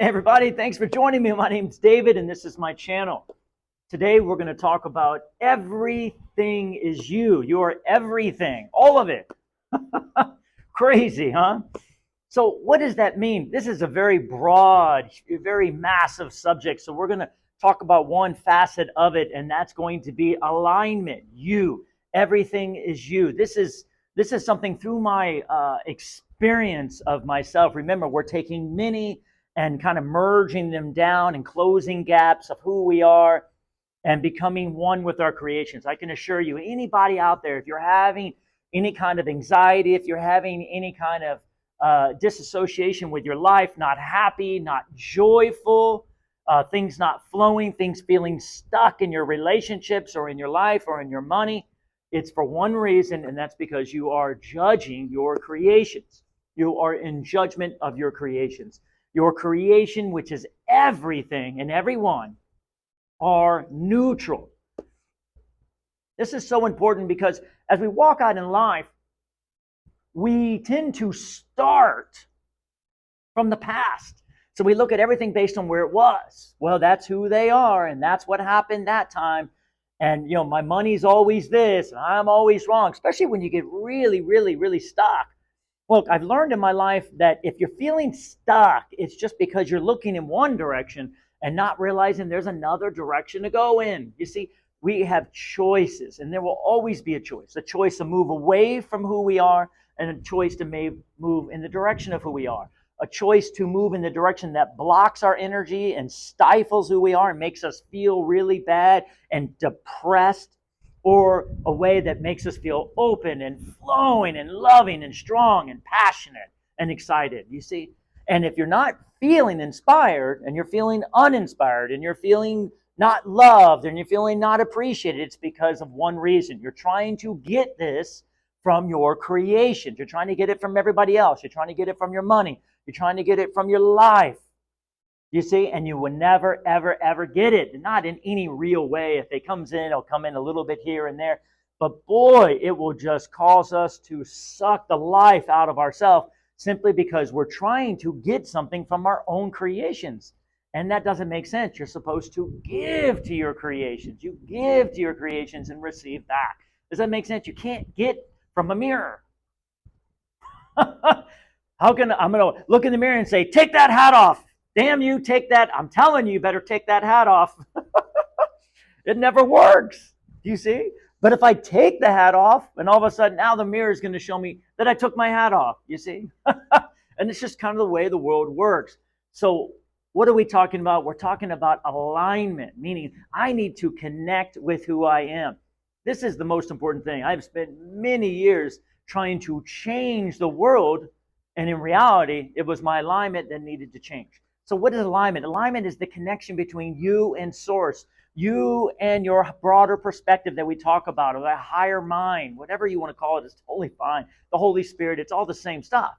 Hey everybody, thanks for joining me. My name's David and this is my channel. Today we're going to talk about everything is you. You're everything, all of it. Crazy, huh? So what does that mean? This is a very broad, very massive subject. So we're going to talk about one facet of it, and that's going to be alignment. You. Everything is you. This is something through my experience of myself. Remember, we're taking many and kind of merging them down and closing gaps of who we are and becoming one with our creations. I can assure you, anybody out there, if you're having any kind of anxiety, if you're having any kind of disassociation with your life, not happy, not joyful, things not flowing, things feeling stuck in your relationships or in your life or in your money, it's for one reason, and that's because you are judging your creations. You are in judgment of your creations. Your creation, which is everything and everyone, are neutral. This is so important because as we walk out in life, we tend to start from the past. So we look at everything based on where it was. Well, that's who they are, and that's what happened that time. And, my money's always this, and I'm always wrong, especially when you get really, really, really stuck. Look, I've learned in my life that if you're feeling stuck, it's just because you're looking in one direction and not realizing there's another direction to go in. You see, we have choices, and there will always be a choice to move away from who we are, and a choice to move in the direction of who we are. A choice to move in the direction that blocks our energy and stifles who we are and makes us feel really bad and depressed, or a way that makes us feel open and flowing and loving and strong and passionate and excited, you see? And if you're not feeling inspired and you're feeling uninspired and you're feeling not loved and you're feeling not appreciated, it's because of one reason. You're trying to get this from your creations. You're trying to get it from everybody else. You're trying to get it from your money. You're trying to get it from your life. You see, and you will never, ever, ever get it. Not in any real way. If it comes in, it'll come in a little bit here and there. But boy, it will just cause us to suck the life out of ourselves simply because we're trying to get something from our own creations. And that doesn't make sense. You're supposed to give to your creations. You give to your creations and receive back. Does that make sense? You can't get from a mirror. I'm going to look in the mirror and say, take that hat off. Damn you, take that. I'm telling you, you better take that hat off. It never works. Do you see? But if I take the hat off, and all of a sudden now the mirror is going to show me that I took my hat off. You see? And it's just kind of the way the world works. So what are we talking about? We're talking about alignment, meaning I need to connect with who I am. This is the most important thing. I've spent many years trying to change the world, and in reality, it was my alignment that needed to change. So what is alignment? Alignment is the connection between you and source, you and your broader perspective that we talk about, or that higher mind, whatever you want to call it, is totally fine. The Holy Spirit, it's all the same stuff.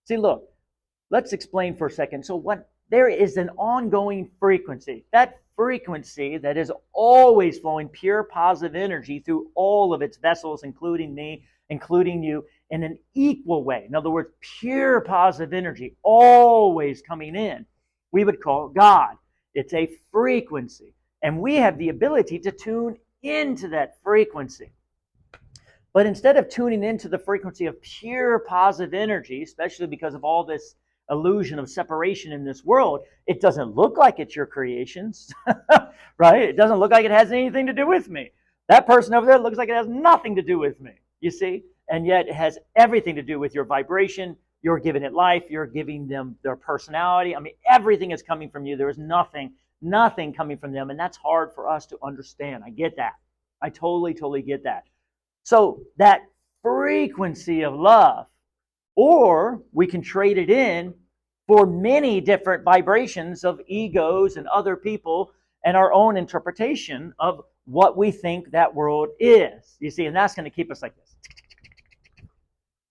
See, look, let's explain for a second. So there is an ongoing frequency. That frequency that is always flowing pure positive energy through all of its vessels, including me, including you, in an equal way. In other words, pure positive energy always coming in. We would call God. It's a frequency. And we have the ability to tune into that frequency. But instead of tuning into the frequency of pure positive energy, especially because of all this illusion of separation in this world, it doesn't look like it's your creations, right? It doesn't look like it has anything to do with me. That person over there looks like it has nothing to do with me, you see? And yet it has everything to do with your vibration. You're giving it life. You're giving them their personality. I mean, everything is coming from you. There is nothing coming from them. And that's hard for us to understand. I get that. I totally get that. So that frequency of love, or we can trade it in for many different vibrations of egos and other people and our own interpretation of what we think that world is. You see, and that's going to keep us like this.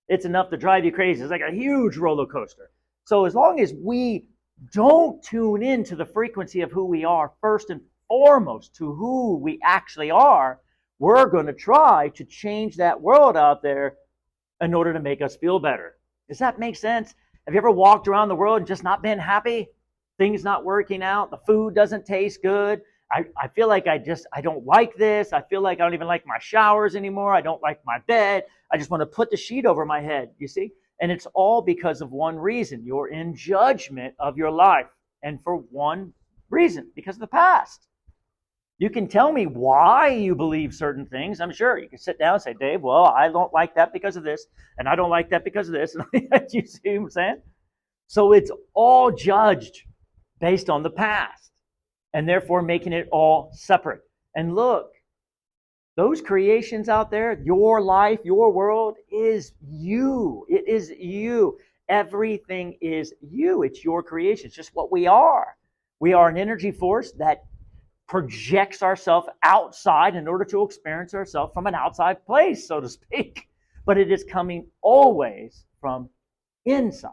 It's enough to drive you crazy. It's like a huge roller coaster. So as long as we don't tune into the frequency of who we are, first and foremost, to who we actually are, we're going to try to change that world out there in order to make us feel better. Does that make sense? Have you ever walked around the world and just not been happy? things not working out, the food doesn't taste good. I feel like I don't like this. I feel like I don't even like my showers anymore. I don't like my bed. I just want to put the sheet over my head, you see? And it's all because of one reason. You're in judgment of your life. And for one reason, because of the past. You can tell me why you believe certain things. I'm sure you can sit down and say, Dave, well, I don't like that because of this, and I don't like that because of this. You see what I'm saying? So it's all judged based on the past, and therefore making it all separate. And look, those creations out there, your life, your world is you. It is you. Everything is you. It's your creation. It's just what we are. We are an energy force that projects ourselves outside in order to experience ourselves from an outside place, so to speak. But it is coming always from inside.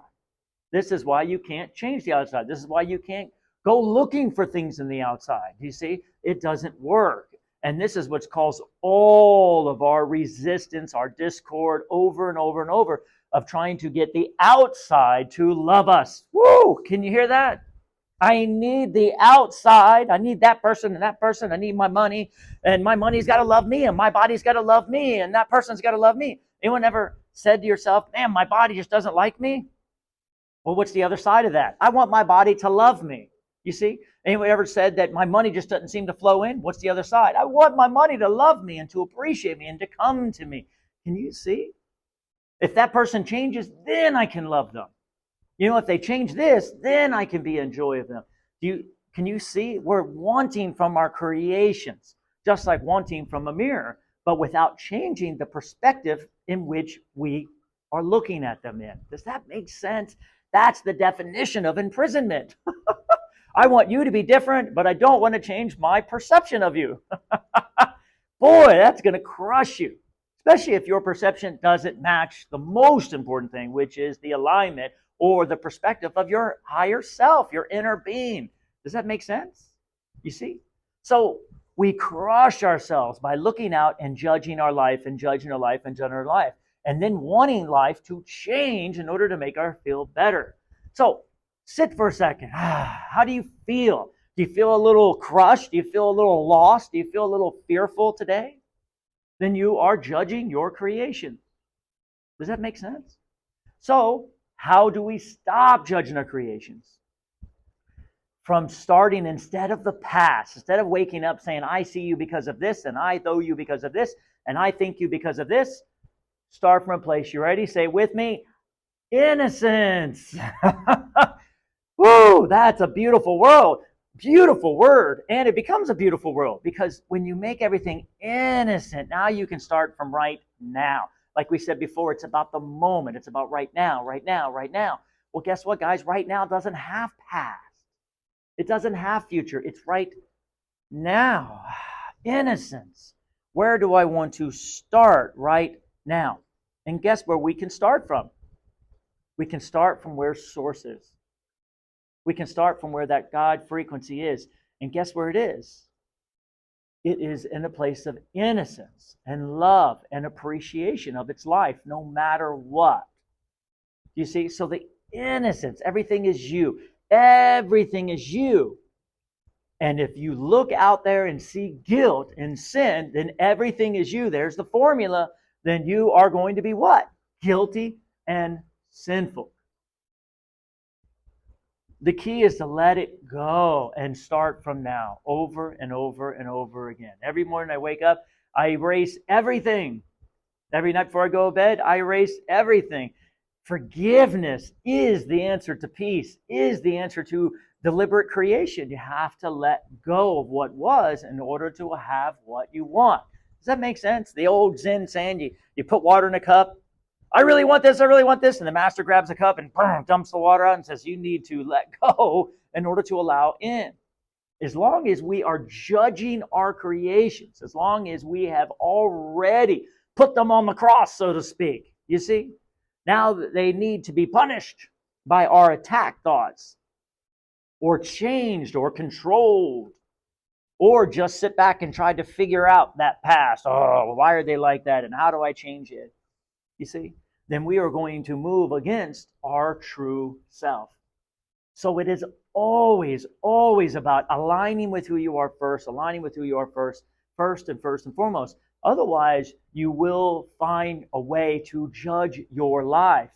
This is why you can't change the outside. This is why you can't go looking for things in the outside. You see, it doesn't work. And this is what's caused all of our resistance, our discord over and over and over of trying to get the outside to love us. Woo! Can you hear that? I need the outside. I need that person and that person. I need my money, and my money's got to love me, and my body's got to love me, and that person's got to love me. Anyone ever said to yourself, man, my body just doesn't like me? Well, what's the other side of that? I want my body to love me. You see? Anyone ever said that my money just doesn't seem to flow in? What's the other side? I want my money to love me and to appreciate me and to come to me. Can you see? If that person changes, then I can love them. You know, if they change this, then I can be in joy of them. Can you see? We're wanting from our creations, just like wanting from a mirror, but without changing the perspective in which we are looking at them in. Does that make sense? That's the definition of imprisonment. I want you to be different, but I don't want to change my perception of you. Boy, that's going to crush you, especially if your perception doesn't match the most important thing, which is the alignment or the perspective of your higher self, your inner being. Does that make sense? You see? So we crush ourselves by looking out and judging our life and judging our life and judging our life, and then wanting life to change in order to make us feel better. So sit for a second. How do you feel? Do you feel a little crushed? Do you feel a little lost? Do you feel a little fearful today? Then you are judging your creation. Does that make sense? So how do we stop judging our creations? From starting, instead of the past, instead of waking up saying, I see you because of this, and I know you because of this, and I think you because of this, start from a place. You ready? Say with me, innocence. Woo, that's a beautiful world. Beautiful word. And it becomes a beautiful world because when you make everything innocent, now you can start from right now. Like we said before, it's about the moment. It's about right now, right now, right now. Well, guess what, guys? Right now doesn't have past. It doesn't have future. It's right now. Innocence. Where do I want to start right now? And guess where we can start from? We can start from where source is. We can start from where that God frequency is. And guess where it is? It is in a place of innocence and love and appreciation of its life, no matter what. You see? So the innocence, everything is you. Everything is you. And if you look out there and see guilt and sin, then everything is you. There's the formula. Then you are going to be what? Guilty and sinful. The key is to let it go and start from now, over and over and over again. Every morning I wake up, I erase everything. Every night before I go to bed, I erase everything. Forgiveness is the answer to peace, is the answer to deliberate creation. You have to let go of what was in order to have what you want. Does that make sense? The old Zen saying, you put water in a cup. I really want this, I really want this. And the master grabs a cup and boom, dumps the water out and says, you need to let go in order to allow in. As long as we are judging our creations, as long as we have already put them on the cross, so to speak, you see, now they need to be punished by our attack thoughts, or changed, or controlled, or just sit back and try to figure out that past. Oh, why are they like that? And how do I change it? You see? Then we are going to move against our true self. So it is always, always about aligning with who you are first, aligning with who you are first and foremost. Otherwise, you will find a way to judge your life.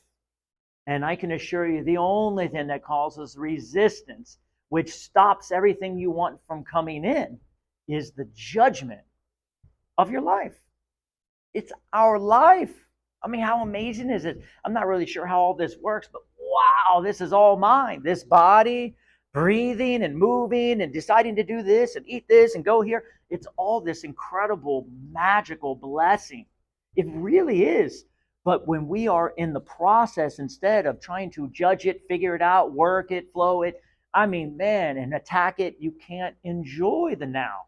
And I can assure you, the only thing that causes resistance, which stops everything you want from coming in, is the judgment of your life. It's our life. I mean, how amazing is it? I'm not really sure how all this works, but wow, this is all mine. This body, breathing and moving and deciding to do this and eat this and go here. It's all this incredible, magical blessing. It really is. But when we are in the process, instead of trying to judge it, figure it out, work it, flow it, I mean, man, and attack it, you can't enjoy the now.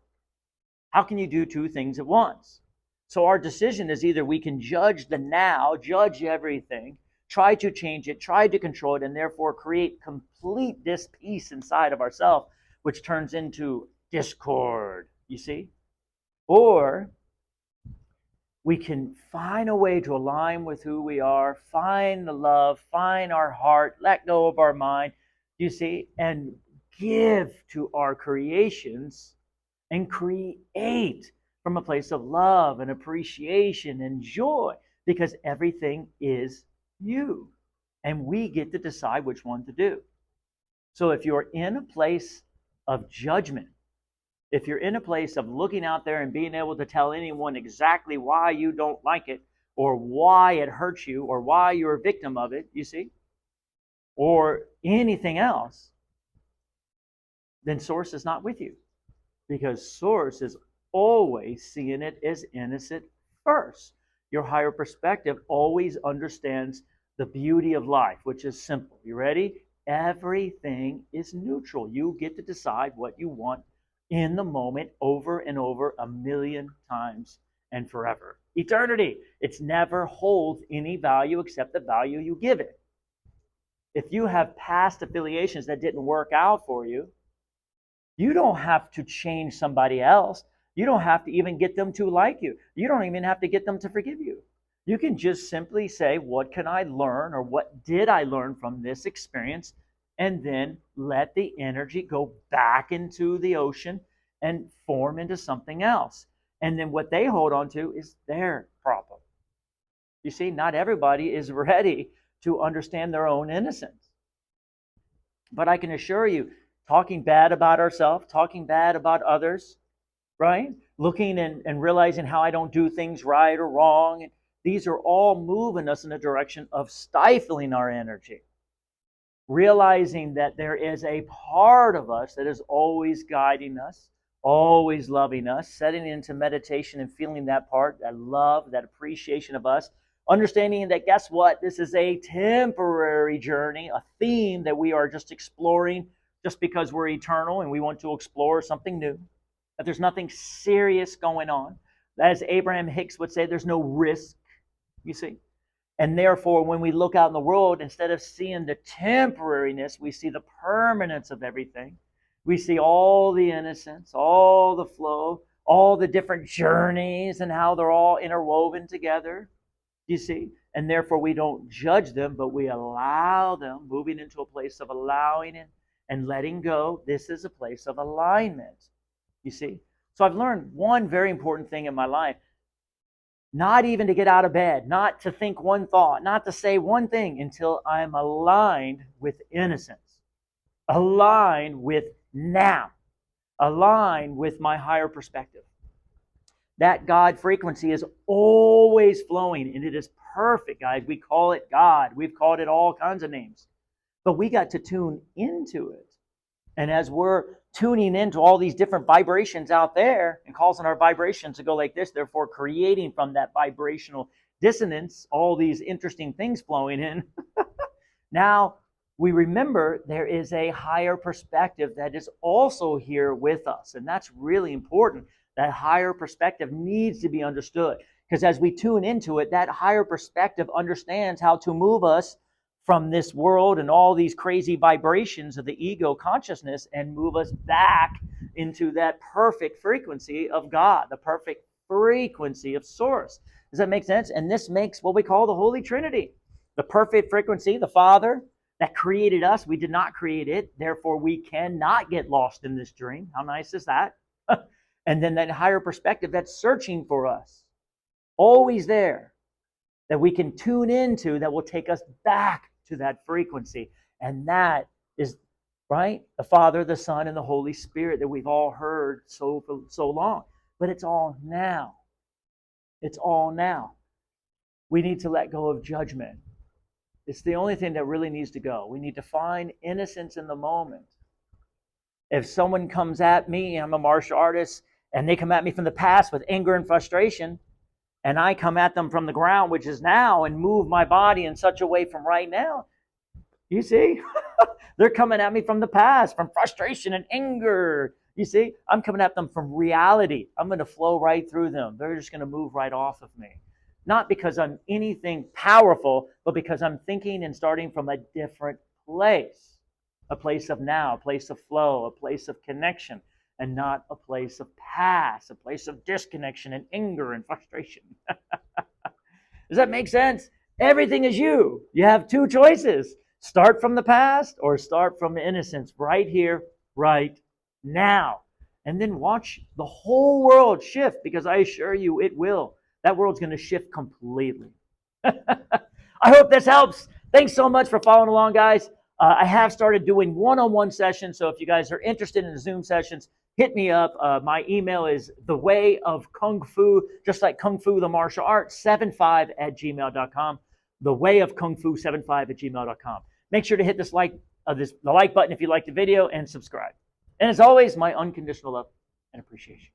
How can you do two things at once? So our decision is either we can judge the now, judge everything, try to change it, try to control it, and therefore create complete dis-peace inside of ourselves, which turns into discord, you see? Or we can find a way to align with who we are, find the love, find our heart, let go of our mind, you see, and give to our creations and create from a place of love and appreciation and joy, because everything is you. And we get to decide which one to do. So if you're in a place of judgment, if you're in a place of looking out there and being able to tell anyone exactly why you don't like it, or why it hurts you, or why you're a victim of it, you see, or anything else, then Source is not with you. Because Source is always seeing it as innocent first. Your higher perspective always understands the beauty of life, which is simple. You ready? Everything is neutral. You get to decide what you want in the moment over and over a million times and forever. Eternity. It's never holds any value except the value you give it. If you have past affiliations that didn't work out for you, you don't have to change somebody else. You don't have to even get them to like you. You don't even have to get them to forgive you. You can just simply say, what can I learn, or what did I learn from this experience? And then let the energy go back into the ocean and form into something else. And then what they hold on to is their problem. You see, not everybody is ready to understand their own innocence. But I can assure you, talking bad about ourselves, talking bad about others, right? Looking and realizing how I don't do things right or wrong. These are all moving us in a direction of stifling our energy. Realizing that there is a part of us that is always guiding us, always loving us, setting into meditation and feeling that part, that love, that appreciation of us. Understanding that, guess what? This is a temporary journey, a theme that we are just exploring just because we're eternal and we want to explore something new, that there's nothing serious going on. As Abraham Hicks would say, there's no risk, you see. And therefore, when we look out in the world, instead of seeing the temporariness, we see the permanence of everything. We see all the innocence, all the flow, all the different journeys and how they're all interwoven together, you see. And therefore, we don't judge them, but we allow them, moving into a place of allowing it and letting go. This is a place of alignment, you see. So I've learned one very important thing in my life. Not even to get out of bed, not to think one thought, not to say one thing until I'm aligned with innocence, aligned with now, aligned with my higher perspective. That God frequency is always flowing, and it is perfect, guys. We call it God. We've called it all kinds of names. But we got to tune into it. And as we're tuning into all these different vibrations out there and causing our vibrations to go like this, therefore creating from that vibrational dissonance all these interesting things flowing in, now we remember there is a higher perspective that is also here with us. And that's really important. That higher perspective needs to be understood. Because as we tune into it, that higher perspective understands how to move us from this world and all these crazy vibrations of the ego consciousness and move us back into that perfect frequency of God, the perfect frequency of Source. Does that make sense? And this makes what we call the Holy Trinity. The perfect frequency, the Father, that created us. We did not create it. Therefore, we cannot get lost in this dream. How nice is that? And then that higher perspective that's searching for us, always there, that we can tune into, that will take us back to that frequency. And that is, right, the Father, the Son, and the Holy Spirit that we've all heard for so long. But it's all now. It's all now. We need to let go of judgment. It's the only thing that really needs to go. We need to find innocence in the moment. If someone comes at me, I'm a martial artist, and they come at me from the past with anger and frustration, and I come at them from the ground, which is now, and move my body in such a way from right now, you see? They're coming at me from the past, from frustration and anger. You see? I'm coming at them from reality. I'm going to flow right through them. They're just going to move right off of me. Not because I'm anything powerful, but because I'm thinking and starting from a different place. A place of now, a place of flow, a place of connection, and not a place of past, a place of disconnection and anger and frustration. Does that make sense? Everything is you. You have two choices. Start from the past or start from the innocence right here, right now. And then watch the whole world shift, because I assure you it will. That world's going to shift completely. I hope this helps. Thanks so much for following along, guys. I have started doing one-on-one sessions, so if you guys are interested in the Zoom sessions, hit me up. My email is thewayofkungfu, just like Kung Fu, the martial art, 75@gmail.com. thewayofkungfu75@gmail.com. Make sure to hit the like button if you like the video, and subscribe. And as always, my unconditional love and appreciation.